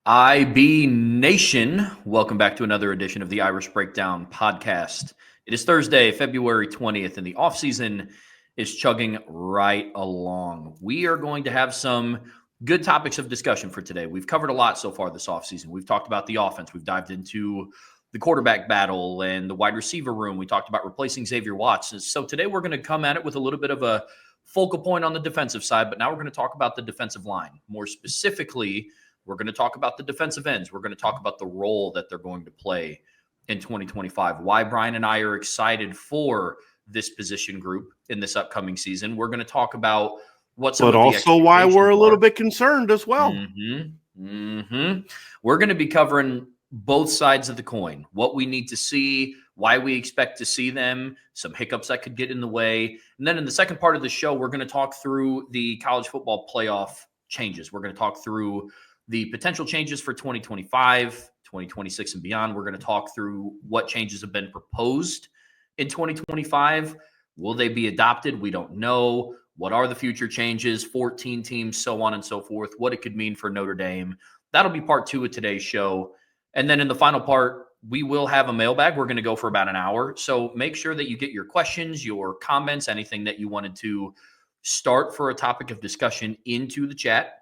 IB Nation, welcome back to another edition of the Irish Breakdown podcast. It is Thursday, February 20th, and the offseason is chugging right along. We are going to have some good topics of discussion for today. We've covered a lot so far this offseason. We've talked about the offense. We've dived into the quarterback battle and the wide receiver room. We talked about replacing Xavier Watts. So today we're going to come at it with a little bit of a focal point on the defensive side, but now we're going to talk about the defensive line. More specifically, we're going to talk about the defensive ends. We're going to talk about the role that they're going to play in 2025, why Bryan and I are excited for this position group in this upcoming season. We're going to talk about what some but of the also why we're a little bit concerned as well. We're going to be covering both sides of the coin, what we need to see, why we expect to see them, some hiccups that could get in the way. And then in the second part of the show, we're going to talk through the college football playoff changes. We're going to talk through the potential changes for 2025, 2026, and beyond. We're going to talk through what changes have been proposed in 2025. Will they be adopted? We don't know. What are the future changes? 14 teams, so on and so forth. What it could mean for Notre Dame. That'll be part 2 of today's show. And then in the final part, we will have a mailbag. We're going to go for about an hour. So make sure that you get your questions, your comments, anything that you wanted to start for a topic of discussion into the chat.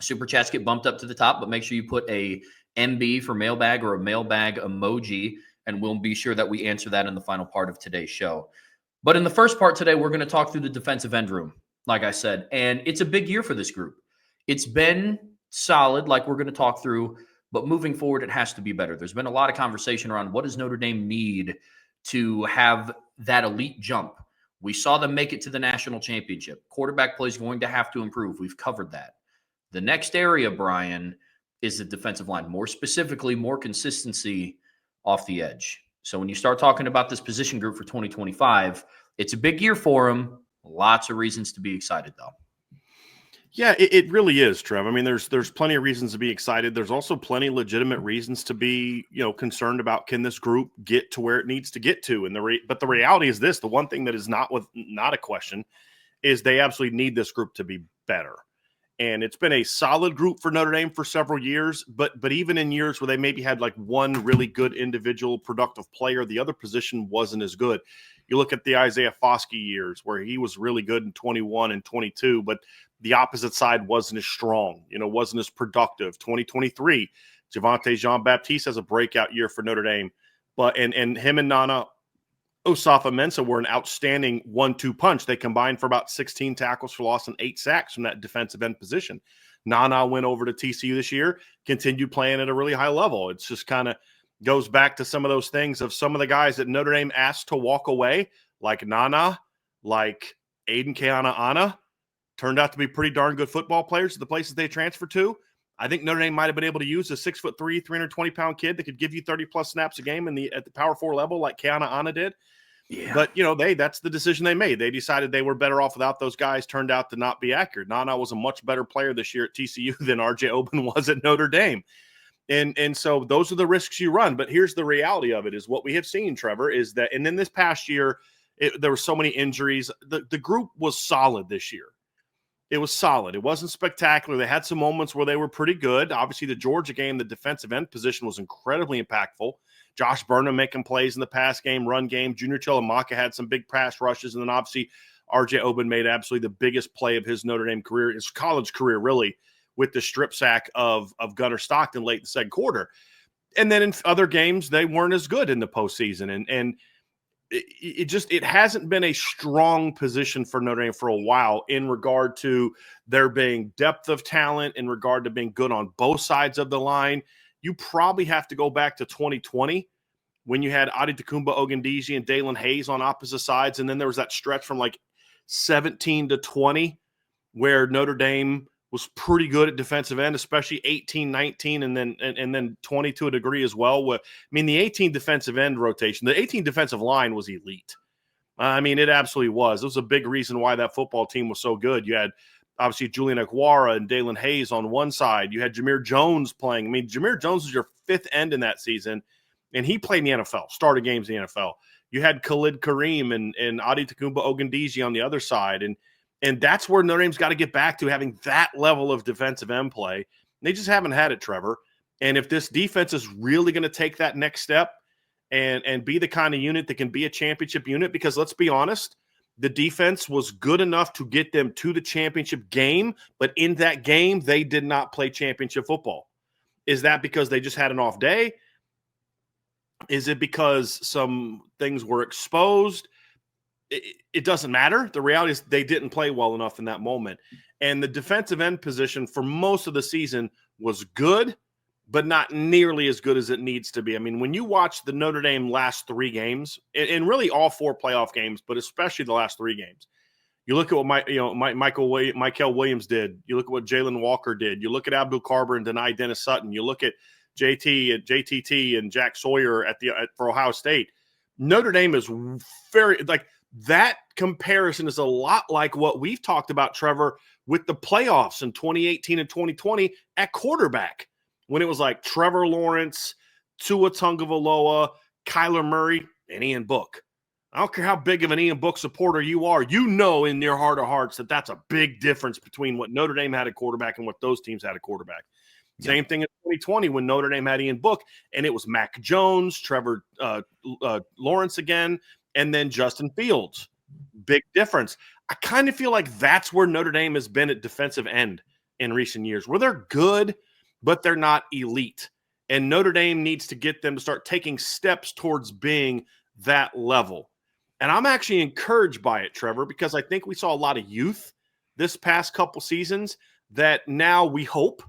Super chats get bumped up to the top, but make sure you put a MB for mailbag or a mailbag emoji, and we'll be sure that we answer that in the final part of today's show. But in the first part today, we're going to talk through the defensive end room, like I said, and it's a big year for this group. It's been solid, like we're going to talk through, but moving forward, it has to be better. There's been a lot of conversation around what does Notre Dame need to have that elite jump. We saw them make it to the national championship. Quarterback play is going to have to improve. We've covered that. The next area, Bryan, is the defensive line. More specifically, more consistency off the edge. So when you start talking about this position group for 2025, it's a big year for them. Lots of reasons to be excited, though. Yeah, it really is, Trev. I mean, there's plenty of reasons to be excited. There's also plenty of legitimate reasons to be, concerned about, can this group get to where it needs to get to? But the reality is this: the one thing that is not a question is they absolutely need this group to be better. And it's been a solid group for Notre Dame for several years, but even in years where they maybe had like one really good individual productive player, the other position wasn't as good. You look at the Isaiah Foskey years where he was really good in 21 and 22, but the opposite side wasn't as strong, wasn't as productive. 2023, Javonte Jean-Baptiste has a breakout year for Notre Dame, but and him and Nana Osafo-Mensah were an outstanding 1-2 punch. They combined for about 16 tackles for loss and 8 sacks from that defensive end position. Nana went over to TCU this year, continued playing at a really high level. It's just kind of goes back to some of those things of some of the guys that Notre Dame asked to walk away, like Nana, like Aiden Keanaaina, turned out to be pretty darn good football players at the places they transferred to. I think Notre Dame might have been able to use a 6'3", 320-pound kid that could give you 30-plus snaps a game at the Power 4 level like Keanaaina did. Yeah. But, that's the decision they made. They decided they were better off without those guys. Turned out to not be accurate. Nana was a much better player this year at TCU than R.J. Oben was at Notre Dame. And so those are the risks you run. But here's the reality of it is what we have seen, Trevor, is that – and then this past year, there were so many injuries. The group was solid this year. It was solid. It wasn't spectacular. They had some moments where they were pretty good. Obviously, the Georgia game, the defensive end position was incredibly impactful. Josh Burnham making plays in the pass game, run game. Junior Chilamaka had some big pass rushes. And then obviously, R.J. Oben made absolutely the biggest play of his Notre Dame career, his college career, really, with the strip sack of Gunnar Stockton late in the second quarter. And then in other games, they weren't as good in the postseason. And it hasn't been a strong position for Notre Dame for a while in regard to there being depth of talent, in regard to being good on both sides of the line. You probably have to go back to 2020 when you had Adetokunbo Ogundeji and Dalen Hayes on opposite sides. And then there was that stretch from like 17 to 20 where Notre Dame was pretty good at defensive end, especially 18, 19, and then 20 to a degree as well. I mean, the 18 defensive end rotation, the 18 defensive line was elite. I mean, it absolutely was. It was a big reason why that football team was so good. You had obviously Julian Aguara and Dalen Hayes on one side. You had Jameer Jones playing. I mean, Jameer Jones was your fifth end in that season, and he played in the NFL, started games in the NFL. You had Khalid Kareem and Adetokunbo Ogundeji on the other side, and that's where Notre Dame's got to get back to, having that level of defensive end play. They just haven't had it, Trevor. And if this defense is really going to take that next step and be the kind of unit that can be a championship unit, because let's be honest, the defense was good enough to get them to the championship game, but in that game, they did not play championship football. Is that because they just had an off day? Is it because some things were exposed? It doesn't matter. The reality is they didn't play well enough in that moment. And the defensive end position for most of the season was good, but not nearly as good as it needs to be. I mean, when you watch the Notre Dame last 3 games, and really all 4 playoff games, but especially the last 3 games, you look at what Michael Williams did. You look at what Jalen Walker did. You look at Abdul Carber and Denai Dennis Sutton. You look at JTT and Jack Sawyer for Ohio State. Notre Dame is very like that comparison is a lot like what we've talked about, Trevor, with the playoffs in 2018 and 2020 at quarterback, when it was like Trevor Lawrence, Tua Tagovailoa, Kyler Murray, and Ian Book. I don't care how big of an Ian Book supporter you are, you know in your heart of hearts that that's a big difference between what Notre Dame had at quarterback and what those teams had at quarterback. Yeah. Same thing in 2020 when Notre Dame had Ian Book, and it was Mac Jones, Trevor Lawrence again, and then Justin Fields. Big difference. I kind of feel like that's where Notre Dame has been at defensive end in recent years, where they're good, but they're not elite. And Notre Dame needs to get them to start taking steps towards being that level. And I'm actually encouraged by it, Trevor, because I think we saw a lot of youth this past couple seasons that now we hope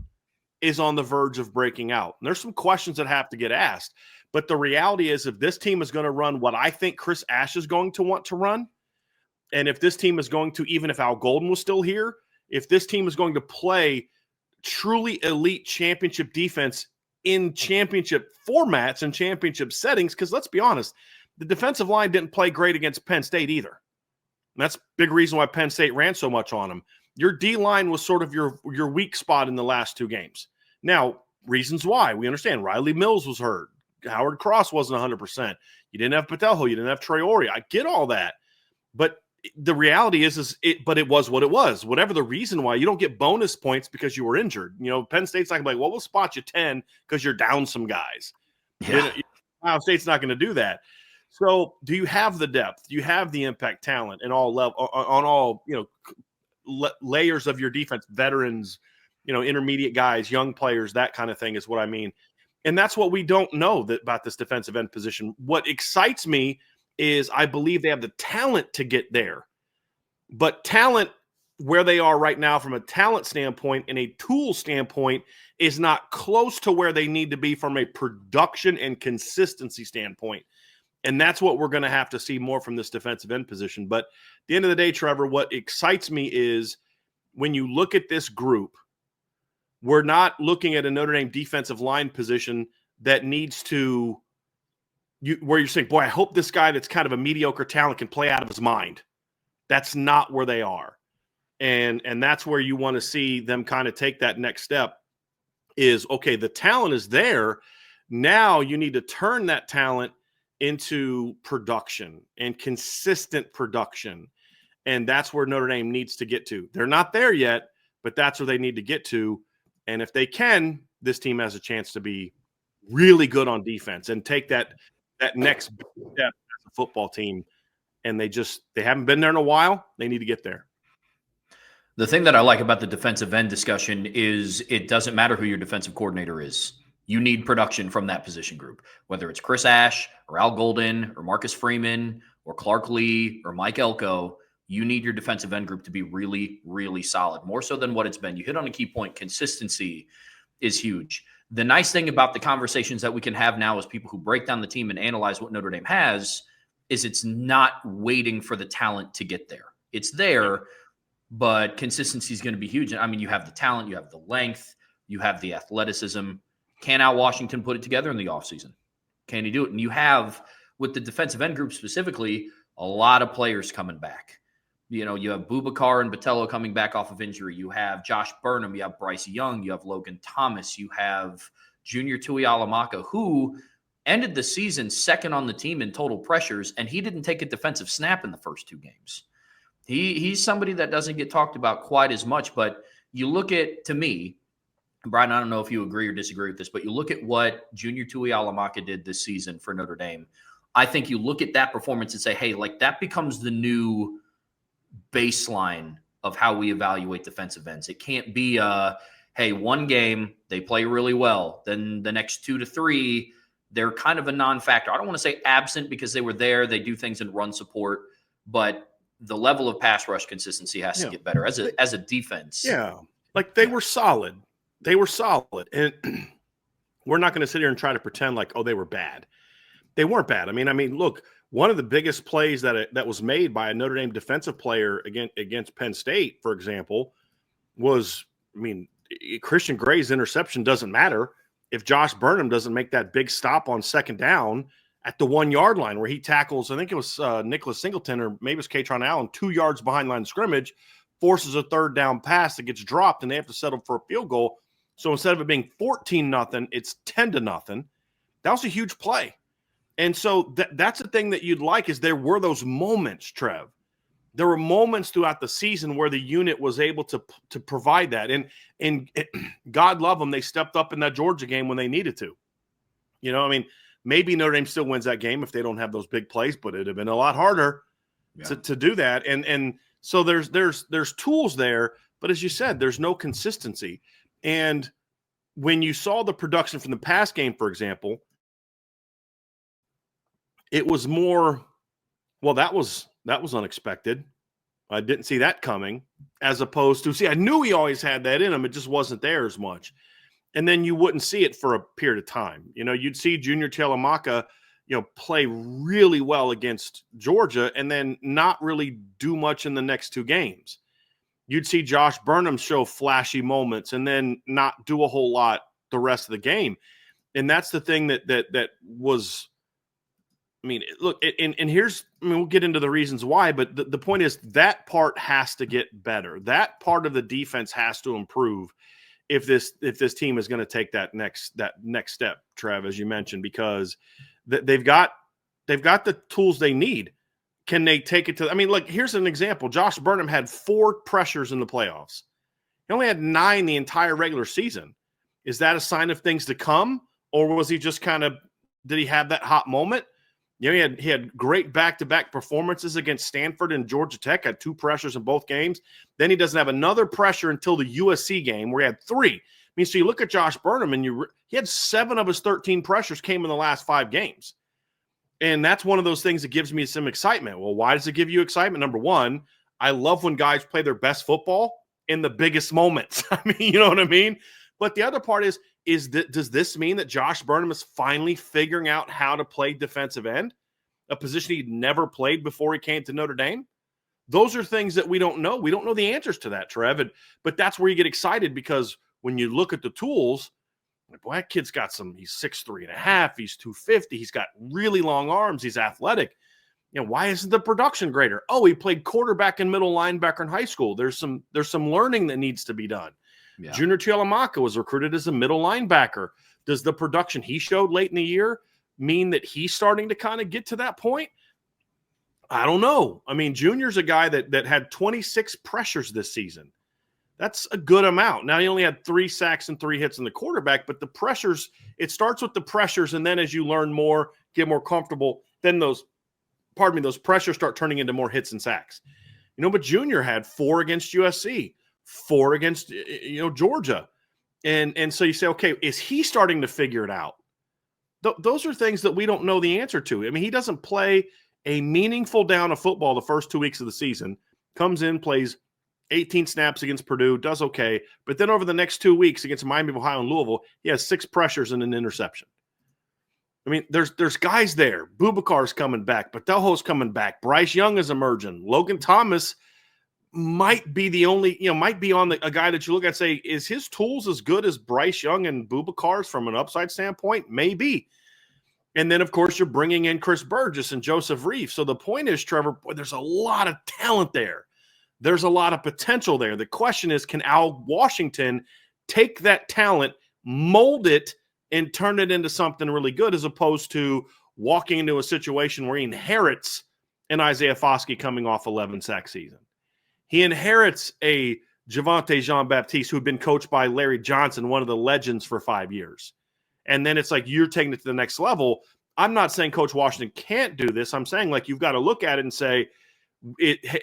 is on the verge of breaking out. And there's some questions that have to get asked. But the reality is, if this team is going to run what I think Chris Ash is going to want to run, and if this team is going to, even if Al Golden was still here, if this team is going to play truly elite championship defense in championship formats and championship settings, because let's be honest, the defensive line didn't play great against Penn State either. And that's a big reason why Penn State ran so much on them. Your D-line was sort of your weak spot in the last 2 games. Now, reasons why. We understand Riley Mills was hurt. Howard Cross wasn't 100%. You didn't have Patelho. You didn't have Traore. I get all that. But the reality is but it was what it was. Whatever the reason why, you don't get bonus points because you were injured. You know, Penn State's not going to be like, well, we'll spot you 10 because you're down some guys. Yeah. Ohio State's not going to do that. So do you have the depth? Do you have the impact talent in all level, on all, layers of your defense, veterans, intermediate guys, young players, that kind of thing is what I mean. And that's what we don't know about this defensive end position. What excites me is I believe they have the talent to get there. But talent, where they are right now from a talent standpoint and a tool standpoint, is not close to where they need to be from a production and consistency standpoint. And that's what we're going to have to see more from this defensive end position. But at the end of the day, Trevor, what excites me is when you look at this group, we're not looking at a Notre Dame defensive line position that needs to where you're saying, boy, I hope this guy that's kind of a mediocre talent can play out of his mind. That's not where they are. And that's where you want to see them kind of take that next step is, okay, the talent is there. Now you need to turn that talent into production and consistent production. And that's where Notre Dame needs to get to. They're not there yet, but that's where they need to get to. And if they can, this team has a chance to be really good on defense and take that next step as a football team. And they haven't been there in a while. They need to get there. The thing that I like about the defensive end discussion is it doesn't matter who your defensive coordinator is. You need production from that position group, whether it's Chris Ash or Al Golden or Marcus Freeman or Clark Lee or Mike Elko. You need your defensive end group to be really, really solid, more so than what it's been. You hit on a key point. Consistency is huge. The nice thing about the conversations that we can have now as people who break down the team and analyze what Notre Dame has is it's not waiting for the talent to get there. It's there, but consistency is going to be huge. I mean, you have the talent, you have the length, you have the athleticism. Can Al Washington put it together in the offseason? Can he do it? And you have, with the defensive end group specifically, a lot of players coming back. You have Boubacar and Botello coming back off of injury. You have Josh Burnham. You have Bryce Young. You have Logan Thomas. You have Junior Tuialamaka, who ended the season second on the team in total pressures, and he didn't take a defensive snap in the first 2 games. He's somebody that doesn't get talked about quite as much, but you look at, to me, Brian, I don't know if you agree or disagree with this, but you look at what Junior Tuihalamaka did this season for Notre Dame. I think you look at that performance and say, hey, like that becomes the new baseline of how we evaluate defensive ends. It can't be, hey, one game, they play really well. Then the next 2 to 3, they're kind of a non-factor. I don't want to say absent because they were there. They do things in run support, but the level of pass rush consistency has to get better as a defense. Yeah, like they were solid. They were solid. And we're not going to sit here and try to pretend like, oh, they were bad. They weren't bad. I mean, look, one of the biggest plays that was made by a Notre Dame defensive player against Penn State, for example, was, Christian Gray's interception doesn't matter if Josh Burnham doesn't make that big stop on second down at the 1 yard line where he tackles, I think it was Nicholas Singleton or maybe it was Katron Allen, 2 yards behind line of scrimmage, forces a third down pass that gets dropped and they have to settle for a field goal. So instead of it being 14-0, it's 10-0. That was a huge play. And so that's the thing that you'd like is there were those moments, Trev. There were moments throughout the season where the unit was able to provide that. And God love them, they stepped up in that Georgia game when they needed to. Maybe Notre Dame still wins that game if they don't have those big plays, but it'd have been a lot harder to do that. And so there's tools there, but as you said, there's no consistency. And when you saw the production from the pass game, for example, it was more, well, that was unexpected. I didn't see that coming, as opposed to, I knew he always had that in him. It just wasn't there as much. And then you wouldn't see it for a period of time. You'd see Junior Tuihalamaka, play really well against Georgia and then not really do much in the next 2 games. You'd see Josh Burnham show flashy moments and then not do a whole lot the rest of the game. And that's the thing that was, look, and here's, we'll get into the reasons why, but the point is that part has to get better. That part of the defense has to improve if this team is going to take that next step, Trev, as you mentioned, because they've got the tools they need. Can they take it to? Look, here's an example. Josh Burnham had 4 pressures in the playoffs. He only had 9 the entire regular season. Is that a sign of things to come, or was he just did he have that hot moment? He had great back-to-back performances against Stanford and Georgia Tech, had 2 pressures in both games. Then he doesn't have another pressure until the USC game where he had 3. So you look at Josh Burnham and he had 7 of his 13 pressures came in the last 5 games. And that's one of those things that gives me some excitement. Well, why does it give you excitement? Number one, I love when guys play their best football in the biggest moments. You know what I mean? But the other part is does this mean that Josh Burnham is finally figuring out how to play defensive end, a position he'd never played before he came to Notre Dame? Those are things that we don't know. We don't know the answers to that, Trev. But that's where you get excited because when you look at the tools, boy, that kid's got he's 6'3.5", he's 250, he's got really long arms, he's athletic. Why isn't the production greater? Oh, he played quarterback and middle linebacker in high school. There's some learning that needs to be done. Yeah. Junior Tuihalamaka was recruited as a middle linebacker. Does the production he showed late in the year mean that he's starting to kind of get to that point? I don't know. Junior's a guy that had 26 pressures this season. That's a good amount. Now, he only had 3 sacks and 3 hits in the quarterback, but the pressures, it starts with the pressures, and then as you learn more, get more comfortable, then those pressures start turning into more hits and sacks. But Junior had 4 against USC, 4 against, Georgia. And so you say, okay, is he starting to figure it out? Those are things that we don't know the answer to. He doesn't play a meaningful down of football the first 2 weeks of the season, comes in, plays 18 snaps against Purdue, does okay. But then over the next 2 weeks against Miami of Ohio and Louisville, he has 6 pressures and an interception. There's guys there. Bubakar's coming back. Patelho's coming back. Bryce Young is emerging. Logan Thomas might be the only, might be on a guy that you look at and say, is his tools as good as Bryce Young and Bubakar's from an upside standpoint? Maybe. And then, of course, you're bringing in Chris Burgess and Joseph Reeve. So the point is, Trevor, boy, there's a lot of talent there. There's a lot of potential there. The question is, can Al Washington take that talent, mold it, and turn it into something really good, as opposed to walking into a situation where he inherits an Isaiah Foskey coming off 11 sack season. He inherits a Javonte Jean-Baptiste, who had been coached by Larry Johnson, one of the legends, for 5 years. And then it's like you're taking it to the next level. I'm not saying Coach Washington can't do this. I'm saying, like, you've got to look at it and say,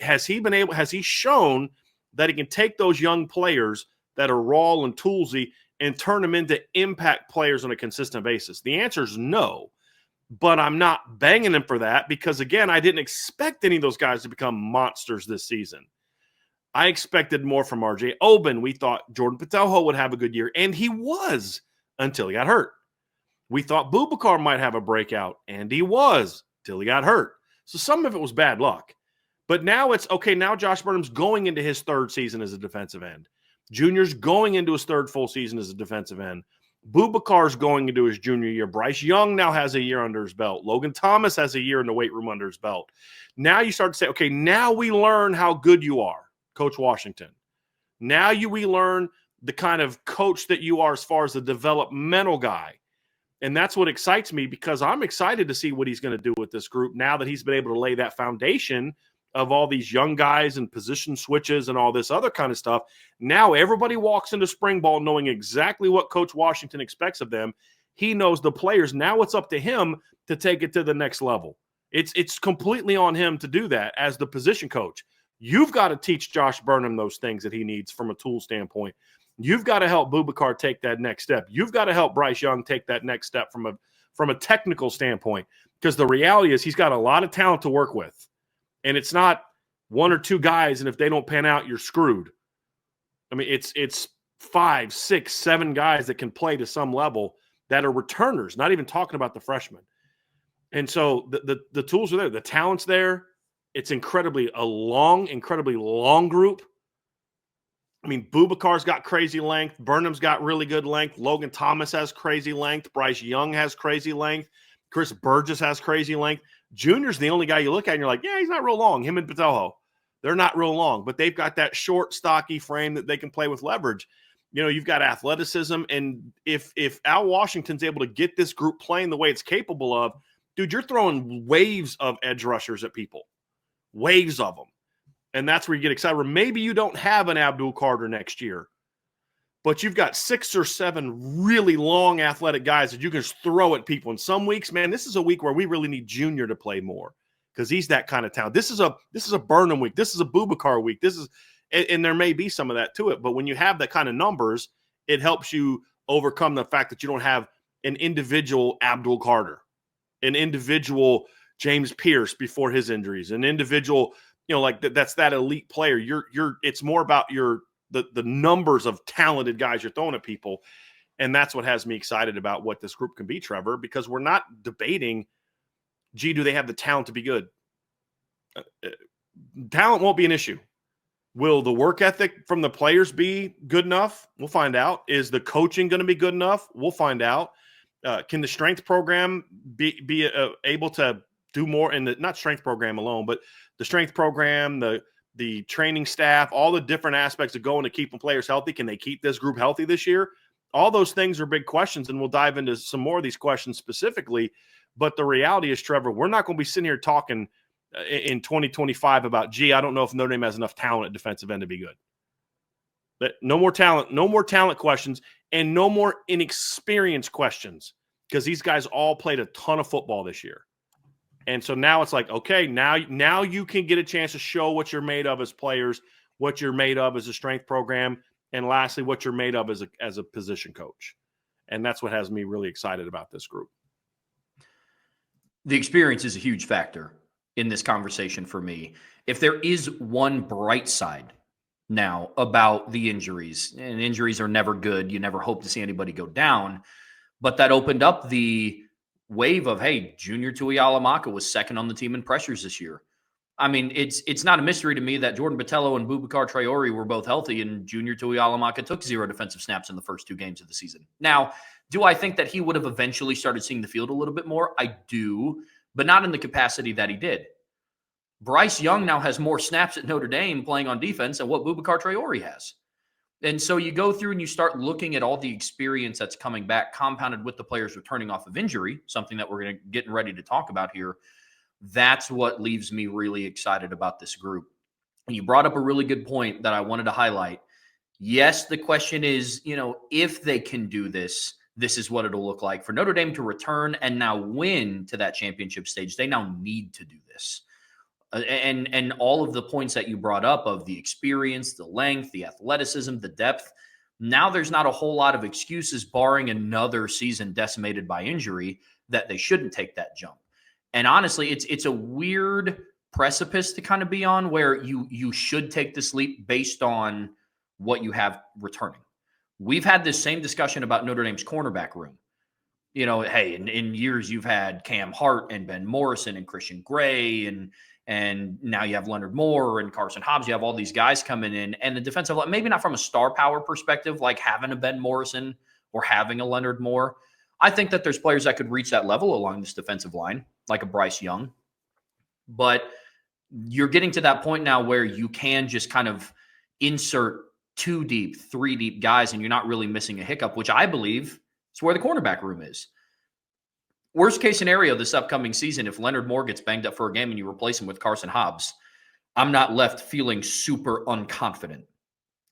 has he shown that he can take those young players that are raw and toolsy and turn them into impact players on a consistent basis? The answer is no. But I'm not banging him for that because, again, I didn't expect any of those guys to become monsters this season. I expected more from RJ Oben. We thought Jordan Patelho would have a good year, and he was until he got hurt. We thought Boubacar might have a breakout, and he was till he got hurt. So some of it was bad luck. But now it's, okay, now Josh Burnham's going into his third season as a defensive end. Junior's going into his third full season as a defensive end. Boubacar's going into his junior year. Bryce Young now has a year under his belt. Logan Thomas has a year in the weight room under his belt. Now you start to say, okay, now we learn how good you are, Coach Washington. Now we learn the kind of coach that you are as far as the developmental guy. And that's what excites me because I'm excited to see what he's going to do with this group now that he's been able to lay that foundation of all these young guys and position switches and all this other kind of stuff. Now everybody walks into spring ball knowing exactly what Coach Washington expects of them. He knows the players. Now it's up to him to take it to the next level. It's completely on him to do that as the position coach. You've got to teach Josh Burnham those things that he needs from a tool standpoint. You've got to help Boubacar take that next step. You've got to help Bryce Young take that next step from a technical standpoint, because the reality is he's got a lot of talent to work with. And it's not one or two guys, and if they don't pan out, you're screwed. I mean, it's 5, 6, 7 guys that can play to some level that are returners, not even talking about the freshmen. And so the tools are there. The talent's there. It's incredibly long group. I mean, Boubacar's got crazy length. Burnham's got really good length. Logan Thomas has crazy length. Bryce Young has crazy length. Chris Burgess has crazy length. Junior's the only guy you look at and you're like, yeah, he's not real long. Him and Patelho, they're not real long, but they've got that short, stocky frame that they can play with leverage. You know, you've got athleticism. And if Al Washington's able to get this group playing the way it's capable of, dude, you're throwing waves of edge rushers at people. Waves of them. And that's where you get excited. Or maybe you don't have an Abdul Carter next year, but you've got 6 or 7 really long athletic guys that you can just throw at people. And some weeks, man, this is a week where we really need Junior to play more because he's that kind of talent. This is a Burnham week. This is a Boubacar week. And there may be some of that to it. But when you have that kind of numbers, it helps you overcome the fact that you don't have an individual Abdul Carter, an individual James Pierce before his injuries, an individual, you know, like that's that elite player. It's more about the numbers of talented guys you're throwing at people. And that's what has me excited about what this group can be, Trevor, because we're not debating, gee, do they have the talent to be good? Talent won't be an issue. Will the work ethic from the players be good enough? We'll find out. Is the coaching going to be good enough? We'll find out. Can the strength program be able to do more in the, not strength program alone, but the strength program, the training staff, all the different aspects of going to keeping players healthy. Can they keep this group healthy this year? All those things are big questions, and we'll dive into some more of these questions specifically. But the reality is, Trevor, we're not going to be sitting here talking in 2025 about, gee, I don't know if Notre Dame has enough talent at defensive end to be good. But no more talent questions, and no more inexperienced questions, because these guys all played a ton of football this year. And so now it's like, okay, now you can get a chance to show what you're made of as players, what you're made of as a strength program, and lastly, what you're made of as a position coach. And that's what has me really excited about this group. The experience is a huge factor in this conversation for me. If there is one bright side now about the injuries, and injuries are never good, you never hope to see anybody go down, but that opened up the wave of, hey, Junior Tuihalamaka was second on the team in pressures this year. I mean, it's not a mystery to me that Jordan Botelho and Boubacar Traore were both healthy, and Junior Tuihalamaka took 0 defensive snaps in the first 2 games of the season. Now, do I think that he would have eventually started seeing the field a little bit more? I do, but not in the capacity that he did. Bryce Young now has more snaps at Notre Dame playing on defense than what Boubacar Traore has. And so you go through and you start looking at all the experience that's coming back, compounded with the players returning off of injury, something that we're going to get ready to talk about here. That's what leaves me really excited about this group. And you brought up a really good point that I wanted to highlight. Yes, the question is, if they can do this, this is what it'll look like. For Notre Dame to return and now win to that championship stage, they now need to do this. And all of the points that you brought up of the experience, the length, the athleticism, the depth. Now there's not a whole lot of excuses, barring another season decimated by injury, that they shouldn't take that jump. And honestly, it's a weird precipice to kind of be on, where you should take this leap based on what you have returning. We've had this same discussion about Notre Dame's cornerback room. Hey, in years you've had Cam Hart and Ben Morrison and Christian Gray, and now you have Leonard Moore and Carson Hobbs. You have all these guys coming in, and the defensive line, maybe not from a star power perspective, like having a Ben Morrison or having a Leonard Moore. I think that there's players that could reach that level along this defensive line, like a Bryce Young. But you're getting to that point now where you can just kind of insert 2 deep, 3 deep guys, and you're not really missing a hiccup, which I believe is where the cornerback room is. Worst case scenario this upcoming season, if Leonard Moore gets banged up for a game and you replace him with Carson Hobbs, I'm not left feeling super unconfident.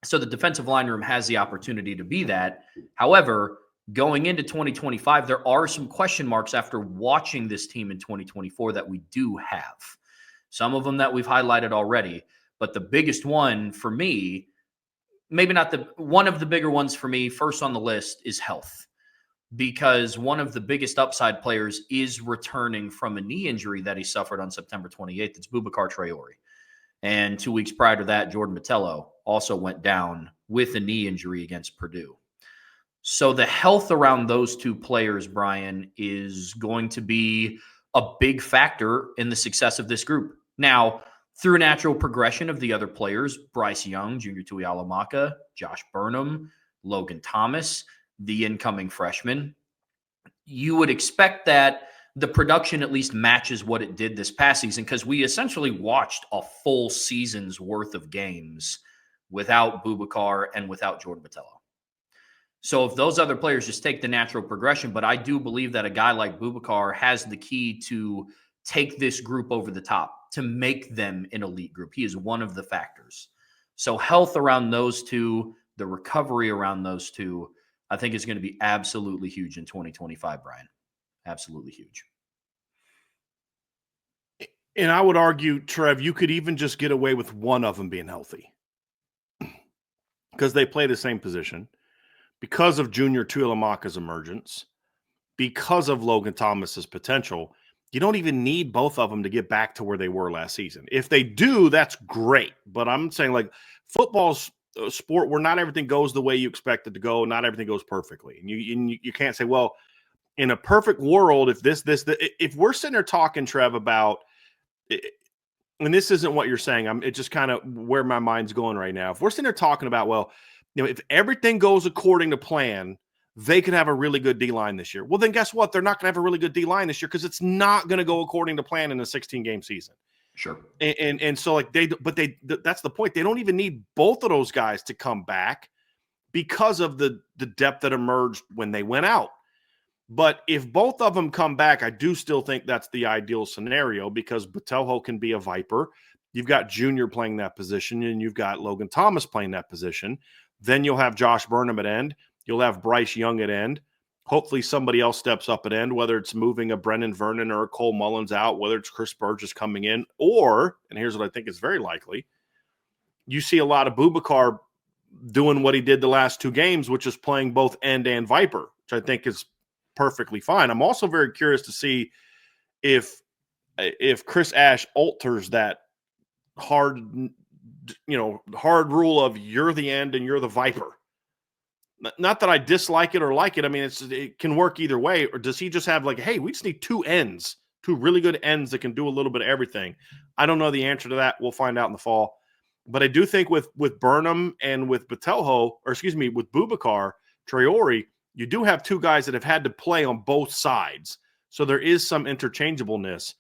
So the defensive line room has the opportunity to be that. However, going into 2025, there are some question marks after watching this team in 2024 that we do have. Some of them that we've highlighted already, but the biggest one for me, maybe not one of the bigger ones for me, first on the list, is health. Because one of the biggest upside players is returning from a knee injury that he suffered on September 28th. It's Boubacar Traore. And 2 weeks prior to that, Jordan Botelho also went down with a knee injury against Purdue. So the health around those 2 players, Bryan, is going to be a big factor in the success of this group. Now, through a natural progression of the other players, Bryce Young, Junior Tuihalamaka, Josh Burnham, Logan Thomas, the incoming freshman, you would expect that the production at least matches what it did this past season, because we essentially watched a full season's worth of games without Boubacar and without Jordan Botelho. So if those other players just take the natural progression, but I do believe that a guy like Boubacar has the key to take this group over the top, to make them an elite group. He is one of the factors. So health around those 2, the recovery around those 2, I think is going to be absolutely huge in 2025, Bryan. Absolutely huge. And I would argue, Trev, you could even just get away with one of them being healthy, because they play the same position, because of Junior Tuihalamaka's emergence, because of Logan Thomas's potential. You don't even need both of them to get back to where they were last season. If they do, that's great. But I'm saying, like, football's a sport where not everything goes the way you expect it to go. Not everything goes perfectly. And you can't say, well, in a perfect world, if we're sitting there talking, Trev, about, and this isn't what you're saying, it's just kind of where my mind's going right now. If we're sitting there talking about, well, if everything goes according to plan, they could have a really good D-line this year. Well, then guess what? They're not going to have a really good D-line this year, because it's not going to go according to plan in a 16-game season. Sure. And so, like, that's the point. They don't even need both of those guys to come back because of the depth that emerged when they went out. But if both of them come back, I do still think that's the ideal scenario, because Botelho can be a Viper. You've got Junior playing that position, and you've got Logan Thomas playing that position. Then you'll have Josh Burnham at end. You'll have Bryce Young at end. Hopefully somebody else steps up at end, whether it's moving a Brendan Vernon or a Cole Mullins out, whether it's Chris Burgess coming in, or, and here's what I think is very likely, you see a lot of Boubacar doing what he did the last 2 games, which is playing both end and Viper, which I think is perfectly fine. I'm also very curious to see if Chris Ash alters that hard rule of you're the end and you're the Viper. Not that I dislike it or like it. I mean, it can work either way. Or does he just have, like, hey, we just need 2 ends, 2 really good ends that can do a little bit of everything? I don't know the answer to that. We'll find out in the fall. But I do think with Burnham and with Botelho, or excuse me, with Boubacar Traore, you do have 2 guys that have had to play on both sides. So there is some interchangeableness.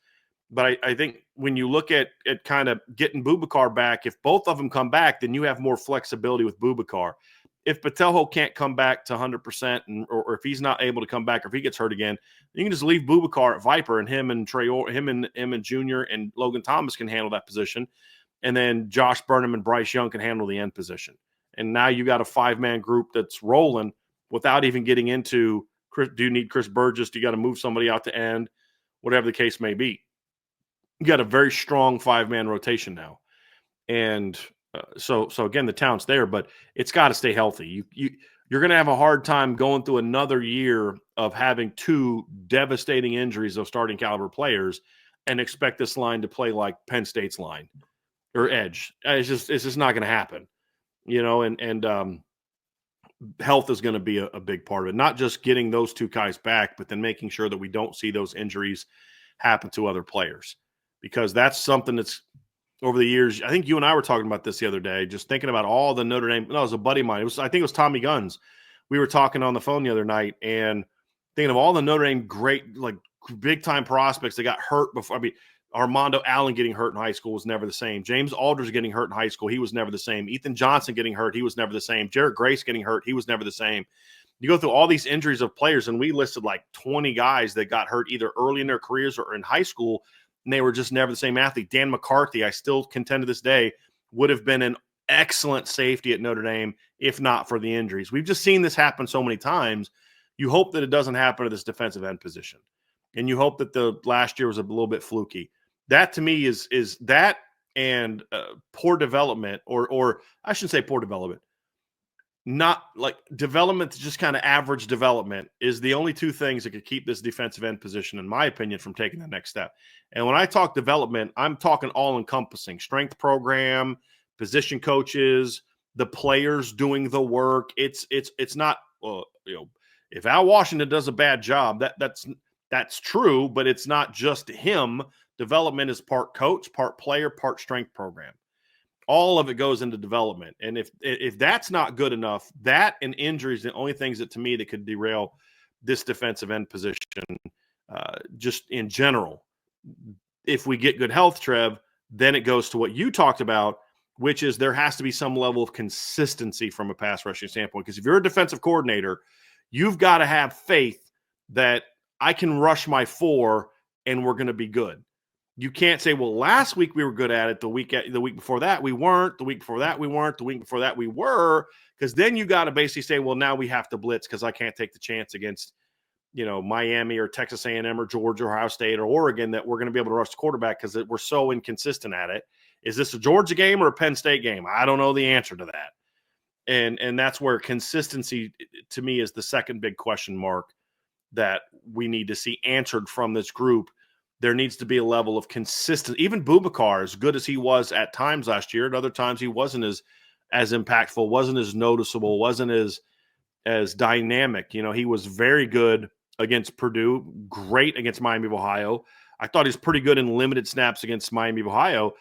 But I think when you look at kind of getting Boubacar back, if both of them come back, then you have more flexibility with Boubacar. If Botelho can't come back to 100%, or if he's not able to come back, or if he gets hurt again, you can just leave Boubacar at Viper, and him and Junior and Logan Thomas can handle that position. And then Josh Burnham and Bryce Young can handle the end position. And now you got a 5-man group that's rolling without even getting into, do you need Chris Burgess? Do you got to move somebody out to end? Whatever the case may be. You got a very strong 5-man rotation now. And so again, the talent's there, but it's got to stay healthy. You're going to have a hard time going through another year of having 2 devastating injuries of starting caliber players and expect this line to play like Penn State's line or edge. It's just not going to happen, and health is going to be a big part of it. Not just getting those 2 guys back, but then making sure that we don't see those injuries happen to other players, because that's something that's over the years. I think you and I were talking about this the other day, just thinking about all the Notre Dame. No, it was a buddy of mine. I think it was Tommy Guns. We were talking on the phone the other night and thinking of all the Notre Dame great, like big time prospects that got hurt before. I mean, Armando Allen getting hurt in high school was never the same. James Alders getting hurt in high school, he was never the same. Ethan Johnson getting hurt, he was never the same. Jarrett Grace getting hurt, he was never the same. You go through all these injuries of players, and we listed like 20 guys that got hurt either early in their careers or in high school, and they were just never the same athlete. Dan McCarthy, I still contend to this day, would have been an excellent safety at Notre Dame if not for the injuries. We've just seen this happen so many times. You hope that it doesn't happen to this defensive end position, and you hope that the last year was a little bit fluky. That to me is that and poor development, or I shouldn't say poor development. Not like development, just kind of average development is the only 2 things that could keep this defensive end position, in my opinion, from taking the next step. And when I talk development, I'm talking all encompassing: strength program, position coaches, the players doing the work. It's not, if Al Washington does a bad job, that's true, but it's not just him. Development is part coach, part player, part strength program. All of it goes into development. And if that's not good enough, that and injuries are the only things that, to me, that could derail this defensive end position just in general. If we get good health, Trev, then it goes to what you talked about, which is there has to be some level of consistency from a pass rushing standpoint. Because if you're a defensive coordinator, you've got to have faith that I can rush my 4 and we're going to be good. You can't say, well, last week we were good at it. The week before that we weren't. The week before that we weren't. The week before that we were. Because then you got to basically say, well, now we have to blitz because I can't take the chance against, Miami or Texas A&M or Georgia or Ohio State or Oregon that we're going to be able to rush the quarterback because we're so inconsistent at it. Is this a Georgia game or a Penn State game? I don't know the answer to that. And that's where consistency, to me, is the second big question mark that we need to see answered from this group. There needs to be a level of consistency. Even Boubacar, as good as he was at times last year, at other times he wasn't as impactful, wasn't as noticeable, wasn't as dynamic. He was very good against Purdue, great against Miami of Ohio. I thought he was pretty good in limited snaps against Miami of Ohio.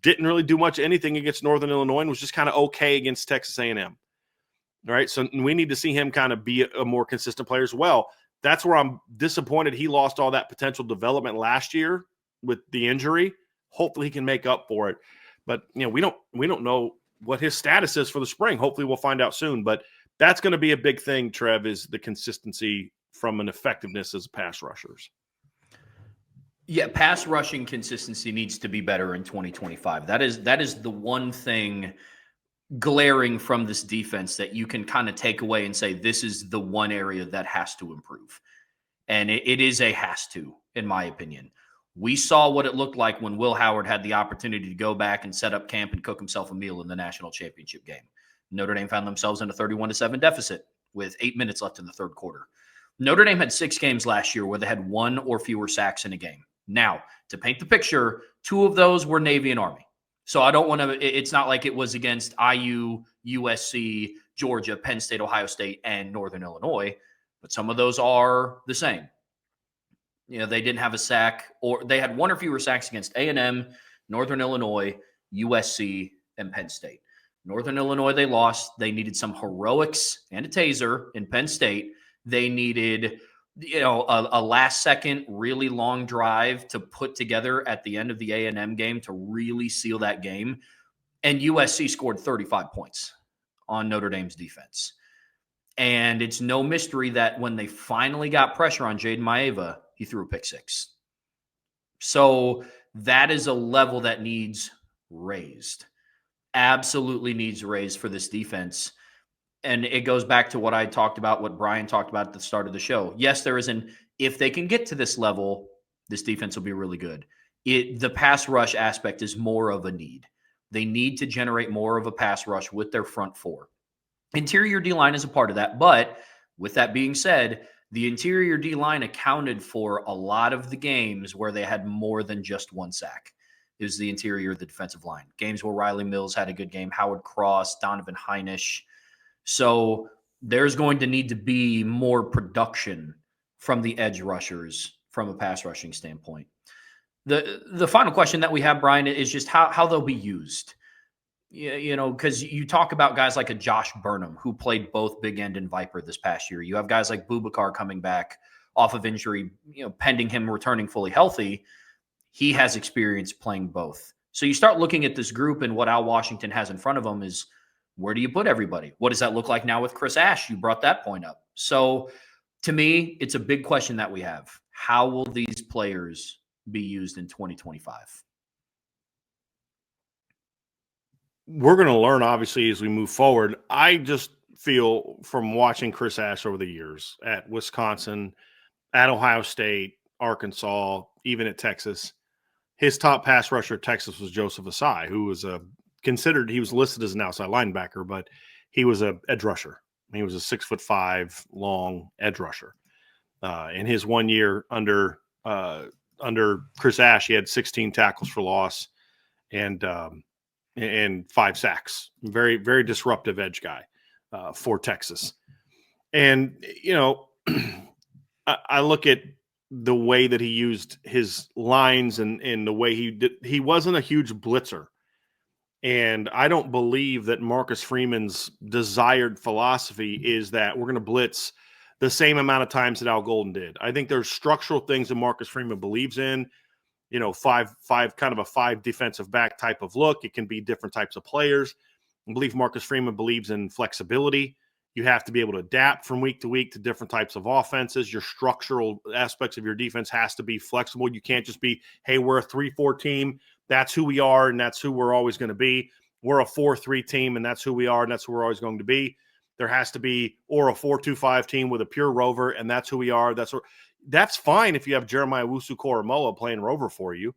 Didn't really do much anything against Northern Illinois and was just kind of okay against Texas A&M. All right, so we need to see him kind of be a more consistent player as well. That's where I'm disappointed he lost all that potential development last year with the injury. Hopefully he can make up for it. But, we don't know what his status is for the spring. Hopefully we'll find out soon. But that's going to be a big thing, Trev, is the consistency from an effectiveness as pass rushers. Yeah, pass rushing consistency needs to be better in 2025. That is the one thing glaring from this defense that you can kind of take away and say, this is the one area that has to improve. And it is a has to, in my opinion. We saw what it looked like when Will Howard had the opportunity to go back and set up camp and cook himself a meal in the national championship game. Notre Dame found themselves in a 31-7 deficit with 8 minutes left in the third quarter. Notre Dame had 6 games last year where they had 1 or fewer sacks in a game. Now, to paint the picture, 2 of those were Navy and Army. So I don't want to – it's not like it was against IU, USC, Georgia, Penn State, Ohio State, and Northern Illinois, but some of those are the same. They didn't have a sack, or they had 1 or fewer sacks against A&M, Northern Illinois, USC, and Penn State. Northern Illinois, they lost. They needed some heroics and a taser in Penn State. They needed – a last-second, really long drive to put together at the end of the A&M game to really seal that game. And USC scored 35 points on Notre Dame's defense. And it's no mystery that when they finally got pressure on Jaden Maeva, he threw a pick 6. So that is a level that needs raised. absolutely needs raised for this defense. And it goes back to what I talked about, what Bryan talked about at the start of the show. Yes, there is if they can get to this level, this defense will be really good. The pass rush aspect is more of a need. They need to generate more of a pass rush with their front four. Interior D line is a part of that. But with that being said, the interior D line accounted for a lot of the games where they had more than just one sack. It was the interior of the defensive line. Games where Riley Mills had a good game, Howard Cross, Donovan Heinisch. So there's going to need to be more production from the edge rushers from a pass rushing standpoint. The final question that we have, Bryan, is just how they'll be used. You know, because you talk about guys like a Josh Burnham who played both big end and Viper this past year. You have guys like Boubacar coming back off of injury, pending him returning fully healthy. He has experience playing both. So you start looking at this group, and what Al Washington has in front of him is, where do you put everybody? What does that look like now with Chris Ash? You brought that point up. So to me, it's a big question that we have. How will these players be used in 2025? We're going to learn, obviously, as we move forward. I just feel from watching Chris Ash over the years at Wisconsin, at Ohio State, Arkansas, even at Texas, his top pass rusher at Texas was Joseph Asai, who was he was listed as an outside linebacker, but he was an edge rusher. He was a 6'5" long edge rusher. In his 1 year under Chris Ash, he had 16 tackles for loss and 5 sacks. Very, very disruptive edge guy for Texas. And, I look at the way that he used his lines and the way he wasn't a huge blitzer. And I don't believe that Marcus Freeman's desired philosophy is that we're going to blitz the same amount of times that Al Golden did. I think there's structural things that Marcus Freeman believes in. Five kind of a 5 defensive back type of look. It can be different types of players. I believe Marcus Freeman believes in flexibility. You have to be able to adapt from week to week to different types of offenses. Your structural aspects of your defense has to be flexible. You can't just be, hey, we're a 3-4 team. That's who we are, and that's who we're always going to be. We're a 4-3 team, and that's who we are, and that's who we're always going to be. There has to be, or a 4-2-5 team with a pure rover, and that's who we are. That's fine if you have Jeremiah Wusu-Koramoah playing rover for you.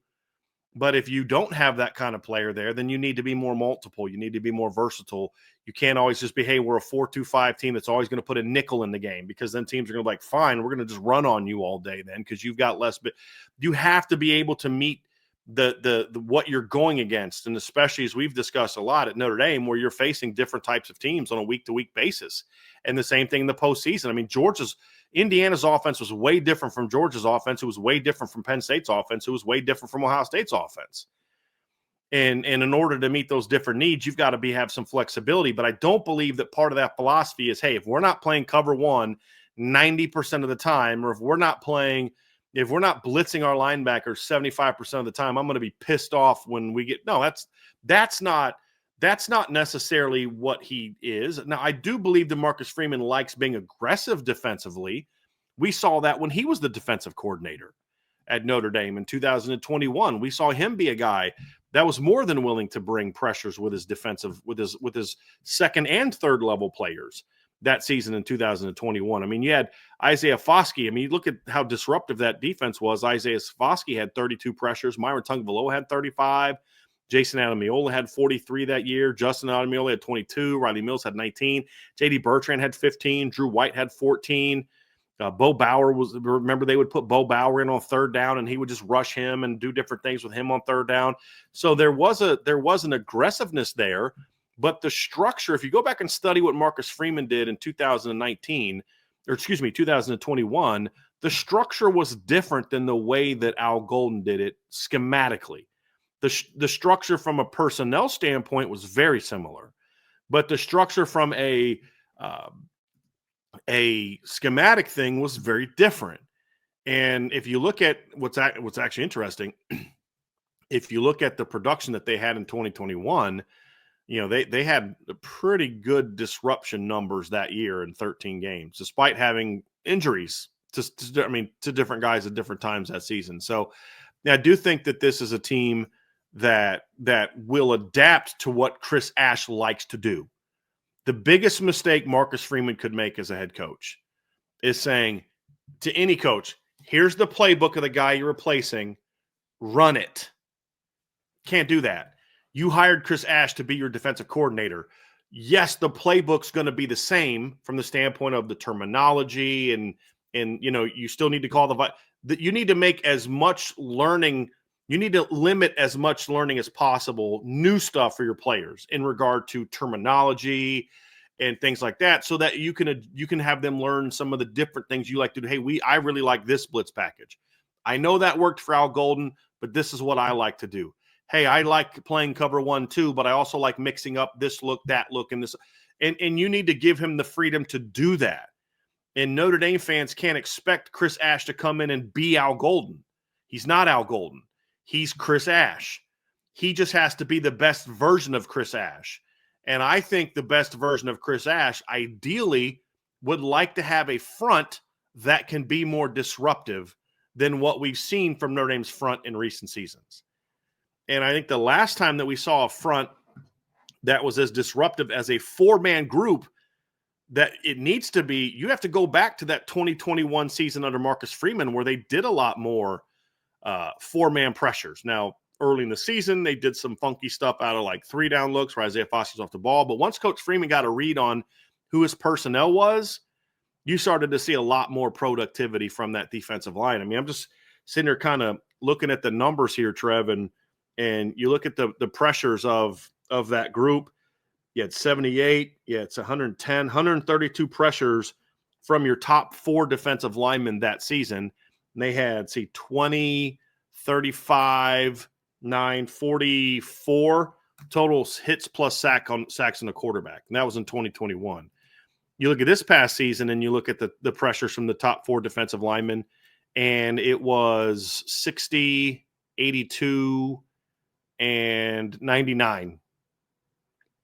But if you don't have that kind of player there, then you need to be more multiple. You need to be more versatile. You can't always just be, hey, we're a 4-2-5 team that's always going to put a nickel in the game, because then teams are going to be like, fine, we're going to just run on you all day then because you've got less. But you have to be able to meet the what you're going against, and especially as we've discussed a lot at Notre Dame, where you're facing different types of teams on a week-to-week basis. And the same thing in the postseason. I mean, Indiana's offense was way different from Georgia's offense. It was way different from Penn State's offense. It was way different from Ohio State's offense. And in order to meet those different needs, you've got to have some flexibility. But I don't believe that part of that philosophy is, hey, if we're not playing cover 1 90% of the time, or if we're not blitzing our linebackers 75% of the time, I'm going to be pissed off when we get – no, that's not necessarily what he is. Now, I do believe that Marcus Freeman likes being aggressive defensively. We saw that when he was the defensive coordinator at Notre Dame in 2021. We saw him be a guy that was more than willing to bring pressures with his second and third level players that season in 2021. I mean, you had Isaiah Foskey. I mean, you look at how disruptive that defense was. Isaiah Foskey had 32 pressures. Myron Tungvaloa had 35. Jason Adamiola had 43 that year. Justin Adamiola had 22. Riley Mills had 19. J.D. Bertrand had 15. Drew White had 14. Bo Bauer remember they would put Bo Bauer in on third down, and he would just rush him and do different things with him on third down. So there was an aggressiveness there, but the structure, if you go back and study what Marcus Freeman did in 2021, the structure was different than the way that Al Golden did it schematically. The structure from a personnel standpoint was very similar, but the structure from a schematic thing was very different. And if you look at what's actually interesting, if you look at the production that they had in 2021, they had pretty good disruption numbers that year in 13 games, despite having injuries to different guys at different times that season. So I do think that this is a team that will adapt to what Chris Ash likes to do. The biggest mistake Marcus Freeman could make as a head coach is saying to any coach, here's the playbook of the guy you're replacing, run it. Can't do that. You hired Chris Ash to be your defensive coordinator. Yes, the playbook's going to be the same from the standpoint of the terminology and you still need to call you need to make as much learning. You need to limit as much learning as possible, new stuff for your players in regard to terminology and things like that, so that you can have them learn some of the different things you like to do. Hey, I really like this blitz package. I know that worked for Al Golden, but this is what I like to do. Hey, I like playing cover 1-2, but I also like mixing up this look, that look, and this. And you need to give him the freedom to do that. And Notre Dame fans can't expect Chris Ash to come in and be Al Golden. He's not Al Golden. He's Chris Ash. He just has to be the best version of Chris Ash. And I think the best version of Chris Ash ideally would like to have a front that can be more disruptive than what we've seen from Notre Dame's front in recent seasons. And I think the last time that we saw a front that was as disruptive as a four-man group that it needs to be, you have to go back to that 2021 season under Marcus Freeman where they did a lot more four-man pressures. Now, early in the season, they did some funky stuff out of like 3-down looks where Isaiah Foskey's off the ball. But once Coach Freeman got a read on who his personnel was, you started to see a lot more productivity from that defensive line. I mean, I'm just sitting there kind of looking at the numbers here, Trev, and you look at the pressures of that group. You had 78. Yeah, it's 110, 132 pressures from your top four defensive linemen that season. And they had, 20, 35, 9, 44 total hits plus sacks on the quarterback. And that was in 2021. You look at this past season and you look at the pressures from the top four defensive linemen, and it was 60, 82, and 99.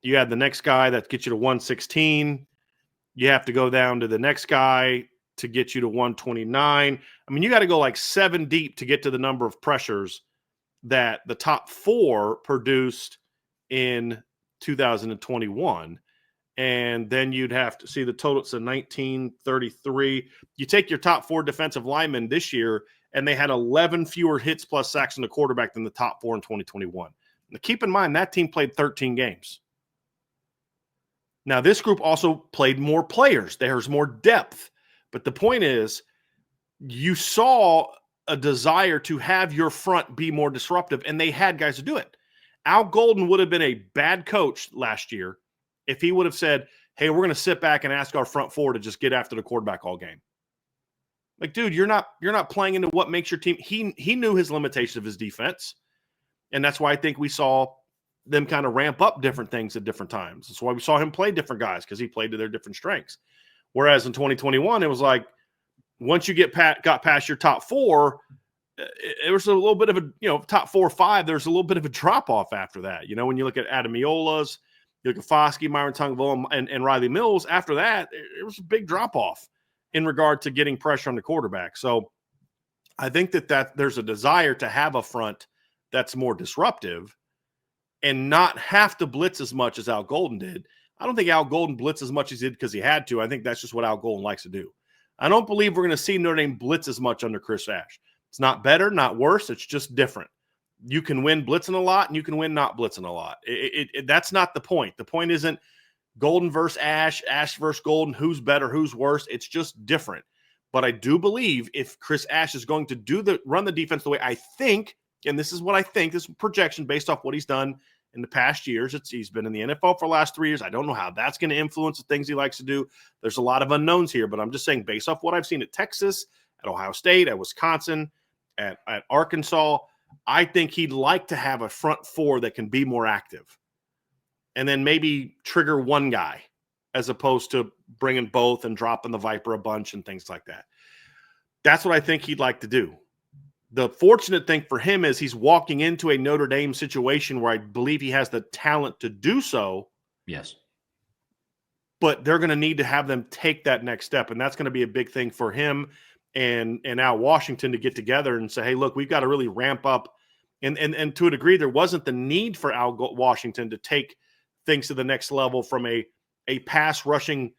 You had the next guy that gets you to 116. You have to go down to the next guy to get you to 129. I mean, you got to go like 7 deep to get to the number of pressures that the top four produced in 2021. And then you'd have to see the total. It's a 1933. You take your top four defensive linemen this year, and they had 11 fewer hits plus sacks on the quarterback than the top four in 2021. Now, keep in mind, that team played 13 games. Now, this group also played more players. There's more depth. But the point is, you saw a desire to have your front be more disruptive, and they had guys to do it. Al Golden would have been a bad coach last year if he would have said, hey, we're going to sit back and ask our front four to just get after the quarterback all game. Like, dude, you're not playing into what makes your team. He knew his limitations of his defense, and that's why I think we saw them kind of ramp up different things at different times. That's why we saw him play different guys, because he played to their different strengths. Whereas in 2021, it was like once you got past your top four, it was a little bit of a, top 4 or 5, there's a little bit of a drop-off after that. When you look at Adam Miola's, you look at Foskey, Myron Tungville, and Riley Mills, after that, it was a big drop-off in regard to getting pressure on the quarterback. So I think that there's a desire to have a front that's more disruptive and not have to blitz as much as Al Golden did. I don't think Al Golden blitzed as much as he did because he had to. I think that's just what Al Golden likes to do. I don't believe we're going to see Notre Dame blitz as much under Chris Ash. It's not better, not worse. It's just different. You can win blitzing a lot, and you can win not blitzing a lot. That's not the point. The point isn't Golden versus Ash, Ash versus Golden, who's better, who's worse. It's just different. But I do believe if Chris Ash is going to run the defense the way I think, and this is what I think, this projection based off what he's done in the past years. He's been in the NFL for the last 3 years. I don't know how that's going to influence the things he likes to do. There's a lot of unknowns here, but I'm just saying based off what I've seen at Texas, at Ohio State, at Wisconsin, at Arkansas, I think he'd like to have a front four that can be more active and then maybe trigger one guy as opposed to bringing both and dropping the Viper a bunch and things like that. That's what I think he'd like to do. The fortunate thing for him is he's walking into a Notre Dame situation where I believe he has the talent to do so. Yes. But they're going to need to have them take that next step. And that's going to be a big thing for him and Al Washington to get together and say, hey, look, we've got to really ramp up And to a degree, there wasn't the need for Al Washington to take things to the next level from a pass rushing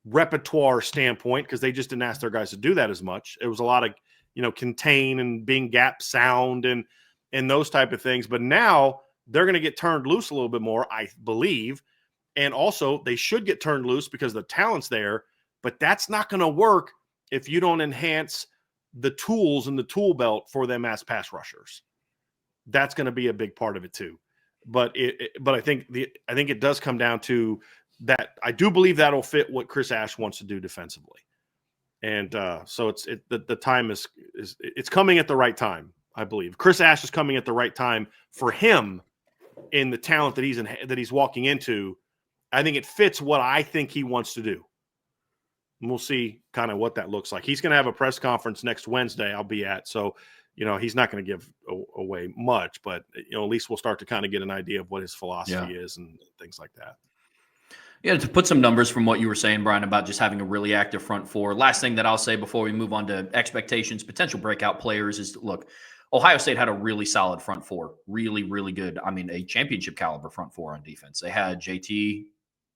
repertoire standpoint, because they just didn't ask their guys to do that as much. It was a lot of, contain and being gap sound and those type of things. But now they're going to get turned loose a little bit more, I believe. And also they should get turned loose because the talent's there, but that's not going to work if you don't enhance the tools in the tool belt for them as pass rushers. That's going to be a big part of it too. But I think it does come down to that. I do believe that'll fit what Chris Ash wants to do defensively. And so the time is coming at the right time, I believe. Chris Ash is coming at the right time for him in the talent that he's walking into. I think it fits what I think he wants to do. And we'll see kind of what that looks like. He's going to have a press conference next Wednesday I'll be at. So, he's not going to give away much, but, at least we'll start to kind of get an idea of what his philosophy is and things like that. Yeah, to put some numbers from what you were saying, Brian, about just having a really active front four. Last thing that I'll say before we move on to expectations, potential breakout players is, look, Ohio State had a really solid front four, really, really good. I mean, a championship caliber front four on defense. They had JT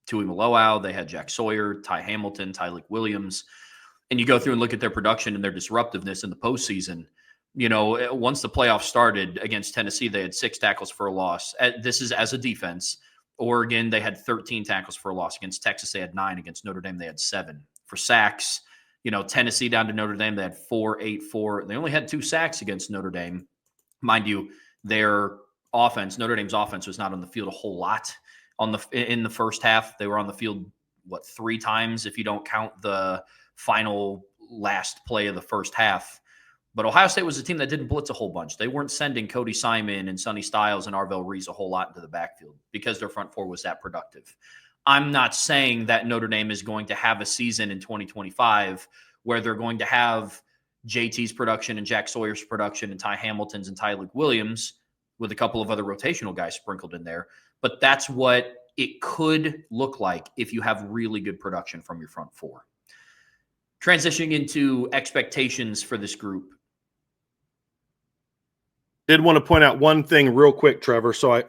Tuimoloau, they had Jack Sawyer, Ty Hamilton, Tyleik Williams. And you go through and look at their production and their disruptiveness in the postseason. Once the playoffs started against Tennessee, they had 6 tackles for a loss. This is as a defense. Oregon, they had 13 tackles for a loss. Against Texas, they had 9. Against Notre Dame, they had 7. For sacks, Tennessee down to Notre Dame, they had 4, 8, 4. They only had 2 sacks against Notre Dame. Mind you, their offense, Notre Dame's offense, was not on the field a whole lot in the first half. They were on the field, 3 times if you don't count the final last play of the first half. But Ohio State was a team that didn't blitz a whole bunch. They weren't sending Cody Simon and Sonny Styles and Arvell Reese a whole lot into the backfield because their front four was that productive. I'm not saying that Notre Dame is going to have a season in 2025 where they're going to have JT's production and Jack Sawyer's production and Ty Hamilton's and Tyleik Williams with a couple of other rotational guys sprinkled in there. But that's what it could look like if you have really good production from your front four. Transitioning into expectations for this group. Did want to point out one thing real quick, Trevor. So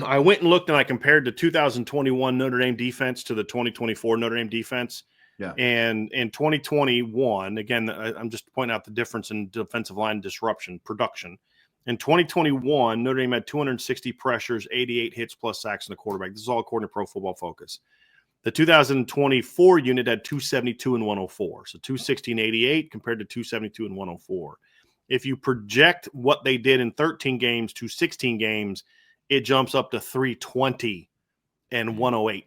I went and looked and I compared the 2021 Notre Dame defense to the 2024 Notre Dame defense. Yeah. And in 2021, again, I'm just pointing out the difference in defensive line disruption production. In 2021, Notre Dame had 260 pressures, 88 hits plus sacks in the quarterback. This is all according to Pro Football Focus. The 2024 unit had 272 and 104. So 216, 88 compared to 272 and 104. If you project what they did in 13 games to 16 games, it jumps up to 320 and 108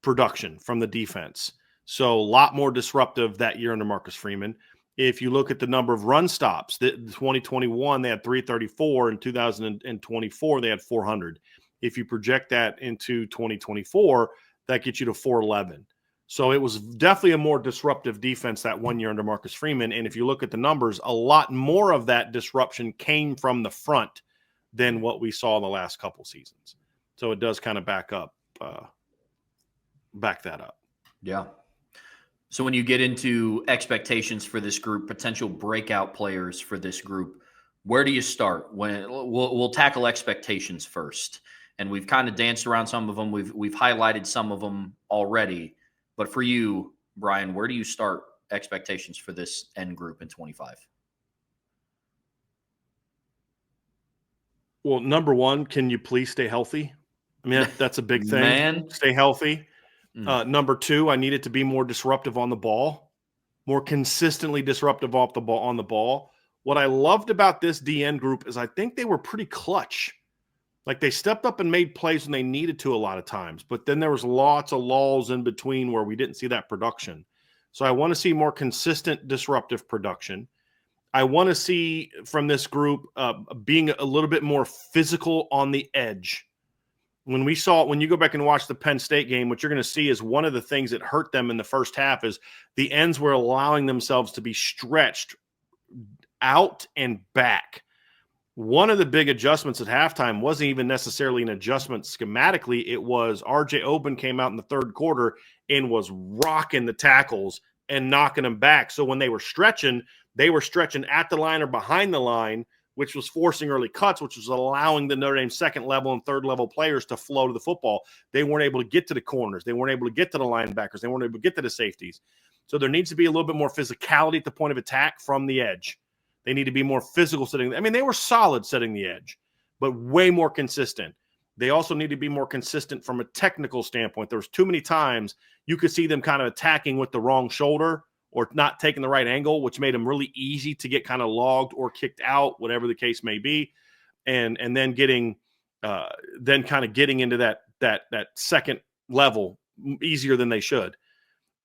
production from the defense. So a lot more disruptive that year under Marcus Freeman. If you look at the number of run stops, the 2021, they had 334. In 2024, they had 400. If you project that into 2024, that gets you to 411. So it was definitely a more disruptive defense that one year under Marcus Freeman. And if you look at the numbers, a lot more of that disruption came from the front than what we saw in the last couple seasons. So it does kind of back that up. Yeah. So when you get into expectations for this group, potential breakout players for this group, where do you start? We'll tackle expectations first. And we've kind of danced around some of them. We've highlighted some of them already. But for you, Brian, where do you start expectations for this end group in 25? Well, number one, can you please stay healthy? I mean, that's a big thing. Man. Stay healthy. Number two, I need it to be more disruptive on the ball, more consistently disruptive on the ball. What I loved about this DN group is I think they were pretty clutch. Like they stepped up and made plays when they needed to a lot of times, but then there was lots of lulls in between where we didn't see that production. So I want to see more consistent disruptive production. I want to see from this group being a little bit more physical on the edge. When you go back and watch the Penn State game, what you're going to see is one of the things that hurt them in the first half is the ends were allowing themselves to be stretched out and back. One of the big adjustments at halftime wasn't even necessarily an adjustment schematically. It was R.J. Oben came out in the third quarter and was rocking the tackles and knocking them back. So when they were stretching at the line or behind the line, which was forcing early cuts, which was allowing the Notre Dame second level and third level players to flow to the football. They weren't able to get to the corners. They weren't able to get to the linebackers. They weren't able to get to the safeties. So there needs to be a little bit more physicality at the point of attack from the edge. They need to be more physical sitting. I mean, they were solid setting the edge, but way more consistent. They also need to be more consistent from a technical standpoint. There was too many times you could see them kind of attacking with the wrong shoulder or not taking the right angle, which made them really easy to get kind of logged or kicked out, whatever the case may be, and then getting kind of getting into that second level easier than they should.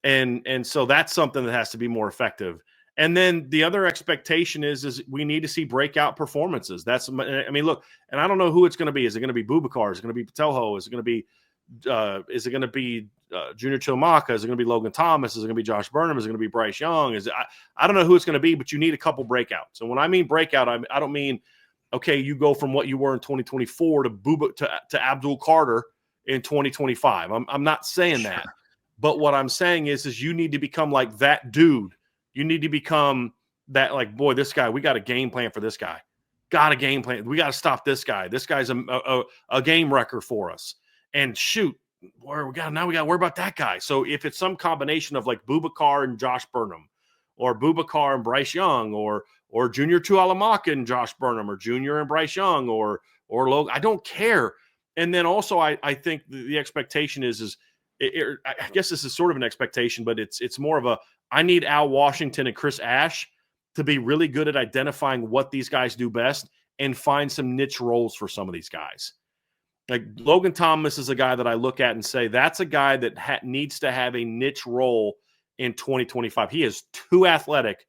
And so that's something that has to be more effective. And then the other expectation is we need to see breakout performances. Look, and I don't know who it's going to be. Is it going to be Boubacar? Is it going to be Patelho? Is it going to be Junior Chilmaka? Is it going to be Logan Thomas? Is it going to be Josh Burnham? Is it going to be Bryce Young? I don't know who it's going to be, but you need a couple breakouts. And when I mean breakout, I don't mean, okay, you go from what you were in 2024 to Abdul Carter in 2025. I'm not saying that. But what I'm saying is you need to become like that dude. You need to become that, like, boy, this guy, we got a game plan for this guy. Got a game plan. We got to stop this guy. This guy's a game wrecker for us. And shoot, we got to worry about that guy. So if it's some combination of like Boubacar and Josh Burnham, or Boubacar and Bryce Young, or Junior Tuihalamaka and Josh Burnham, or Junior and Bryce Young, or Logan, I don't care. And then also I think the expectation is I guess this is sort of an expectation, but it's more of I need Al Washington and Chris Ash to be really good at identifying what these guys do best and find some niche roles for some of these guys. Like Logan Thomas is a guy that I look at and say, that's a guy that needs to have a niche role in 2025. He is too athletic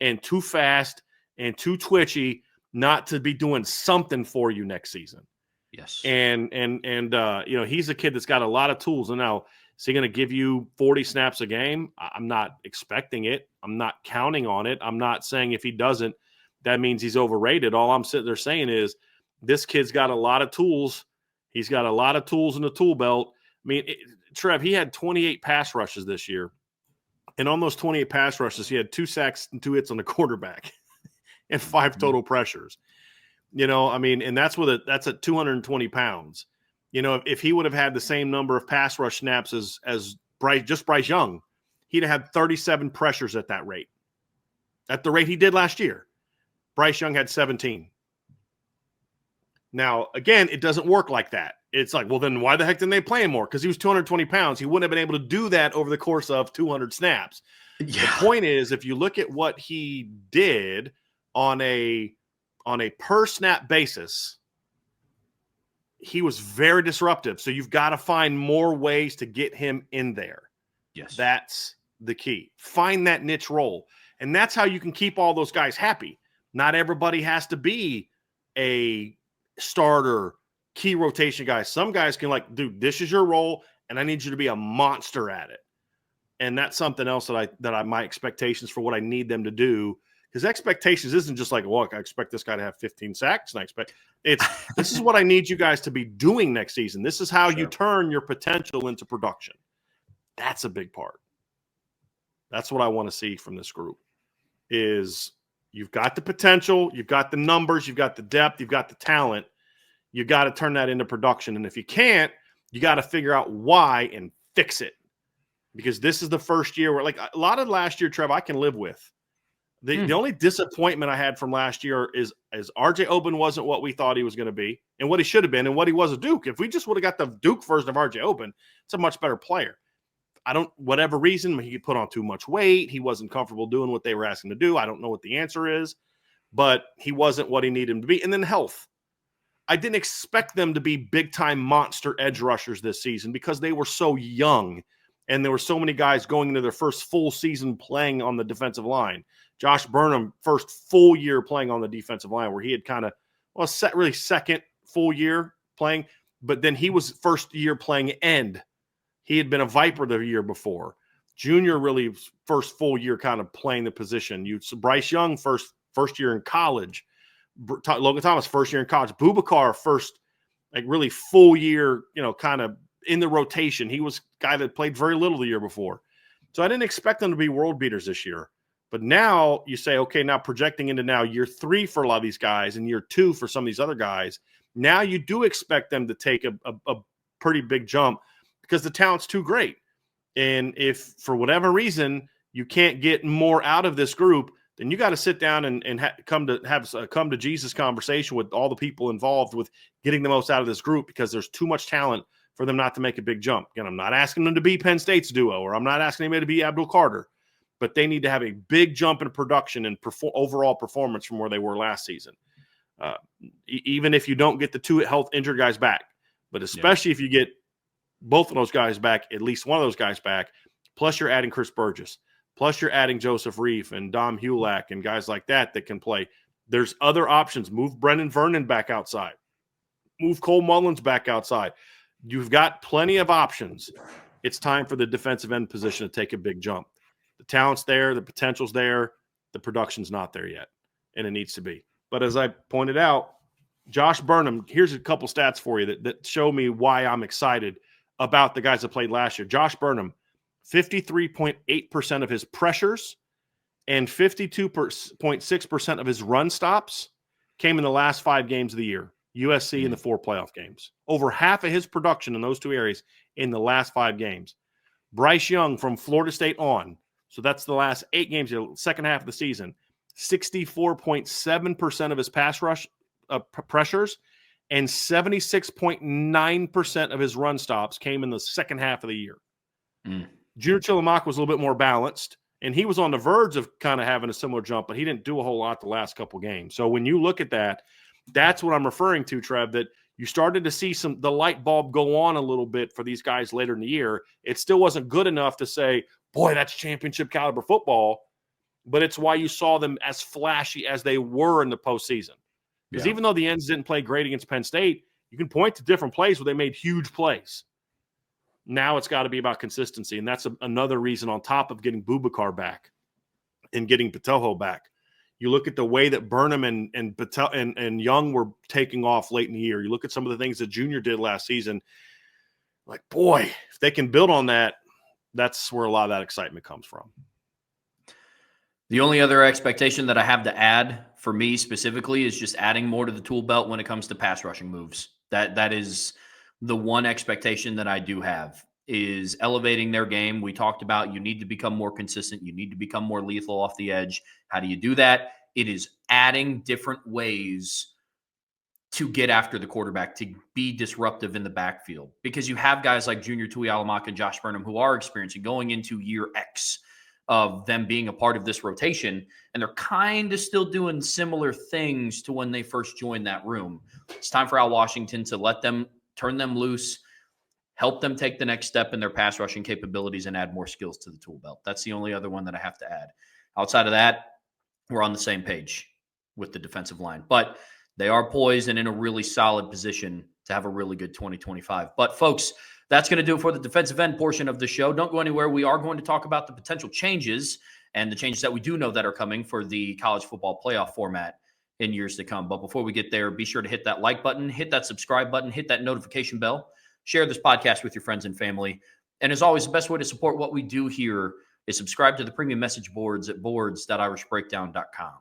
and too fast and too twitchy not to be doing something for you next season. Yes. And he's a kid that's got a lot of tools. And now, is he going to give you 40 snaps a game? I'm not expecting it. I'm not counting on it. I'm not saying if he doesn't, that means he's overrated. All I'm sitting there saying is this kid's got a lot of tools. He's got a lot of tools in the tool belt. I mean, Trev, he had 28 pass rushes this year. And on those 28 pass rushes, he had 2 sacks and 2 hits on the quarterback and 5 total pressures. And that's that's at 220 pounds. If he would have had the same number of pass rush snaps as Bryce Young, he'd have had 37 pressures at that rate. At the rate he did last year. Bryce Young had 17. Now, again, it doesn't work like that. It's like, well, then why the heck didn't they play him more? Because he was 220 pounds. He wouldn't have been able to do that over the course of 200 snaps. Yeah. The point is, if you look at what he did on a per snap basis, he was very disruptive. So you've got to find more ways to get him in there. Yes. That's the key. Find that niche role. And that's how you can keep all those guys happy. Not everybody has to be a starter, key rotation guy. Some guys can dude, this is your role, and I need you to be a monster at it. And that's something else that my expectations for what I need them to do. Because expectations isn't just like, well, I expect this guy to have 15 sacks. And this is what I need you guys to be doing next season. This is how you turn your potential into production. That's a big part. That's what I want to see from this group is you've got the potential, you've got the numbers, you've got the depth, you've got the talent. You got to turn that into production. And if you can't, you got to figure out why and fix it. Because this is the first year where, a lot of last year, Trev, I can live with. The only disappointment I had from last year is RJ Oben wasn't what we thought he was going to be and what he should have been and what he was a Duke. If we just would have got the Duke version of RJ Oben, it's a much better player. Whatever reason, he put on too much weight. He wasn't comfortable doing what they were asking to do. I don't know what the answer is, but he wasn't what he needed him to be. And then health. I didn't expect them to be big-time monster edge rushers this season because they were so young and there were so many guys going into their first full season playing on the defensive line. Josh Burnham, first full year playing on the defensive line where he had really second full year playing, but then he was first year playing end. He had been a Viper the year before. Junior really first full year kind of playing the position. Bryce Young, first year in college. Logan Thomas, first year in college. Boubacar, first really full year, kind of in the rotation. He was a guy that played very little the year before. So I didn't expect them to be world beaters this year. But now you say, okay, now projecting into now year 3 for a lot of these guys and year 2 for some of these other guys, now you do expect them to take a pretty big jump because the talent's too great. And if for whatever reason you can't get more out of this group, then you got to sit down and come to Jesus conversation with all the people involved with getting the most out of this group, because there's too much talent for them not to make a big jump. Again, I'm not asking them to be Penn State's duo, or I'm not asking anybody to be Abdul Carter, but they need to have a big jump in production and overall performance from where they were last season. Even if you don't get the 2 health injured guys back, but especially if you get both of those guys back, at least one of those guys back, plus you're adding Chris Burgess, plus you're adding Joseph Reif and Dom Hulak and guys like that can play. There's other options. Move Brendan Vernon back outside. Move Cole Mullins back outside. You've got plenty of options. It's time for the defensive end position to take a big jump. The talent's there. The potential's there. The production's not there yet, and it needs to be. But as I pointed out, Josh Burnham, here's a couple stats for you that show me why I'm excited about the guys that played last year. Josh Burnham, 53.8% of his pressures and 52.6% of his run stops came in the last 5 games of the year. USC in the 4 playoff games. Over half of his production in those 2 areas in the last 5 games. Bryce Young from Florida State on, so that's the last 8 games, the second half of the season, 64.7% of his pass rush pressures and 76.9% of his run stops came in the second half of the year. Junior Chilliwack was a little bit more balanced, and he was on the verge of kind of having a similar jump, but he didn't do a whole lot the last couple games. So when you look at that, that's what I'm referring to, Trev, that you started to see the light bulb go on a little bit for these guys later in the year. It still wasn't good enough to say, boy, that's championship caliber football, but it's why you saw them as flashy as they were in the postseason. Because even though the ends didn't play great against Penn State, you can point to different plays where they made huge plays. Now it's got to be about consistency, and that's another reason on top of getting Boubacar back and getting Patojo back. You look at the way that Burnham and Patel and Young were taking off late in the year. You look at some of the things that Junior did last season. Like, boy, if they can build on that, that's where a lot of that excitement comes from. The only other expectation that I have to add for me specifically is just adding more to the tool belt when it comes to pass rushing moves. That is the one expectation that I do have, is elevating their game. We talked about you need to become more consistent. You need to become more lethal off the edge. How do you do that? It is adding different ways to get after the quarterback, to be disruptive in the backfield, because you have guys like Junior Tuihalamaka and Josh Burnham who are experiencing going into year X of them being a part of this rotation, and they're kind of still doing similar things to when they first joined that room. It's time for Al Washington to let them turn them loose, help them take the next step in their pass rushing capabilities, and add more skills to the tool belt. That's the only other one that I have to add. Outside of that, we're on the same page with the defensive line. But they are poised and in a really solid position to have a really good 2025. But, folks, that's going to do it for the defensive end portion of the show. Don't go anywhere. We are going to talk about the potential changes and the changes that we do know that are coming for the college football playoff format in years to come. But before we get there, be sure to hit that like button, hit that subscribe button, hit that notification bell, share this podcast with your friends and family. And as always, the best way to support what we do here is subscribe to the premium message boards at boards.irishbreakdown.com.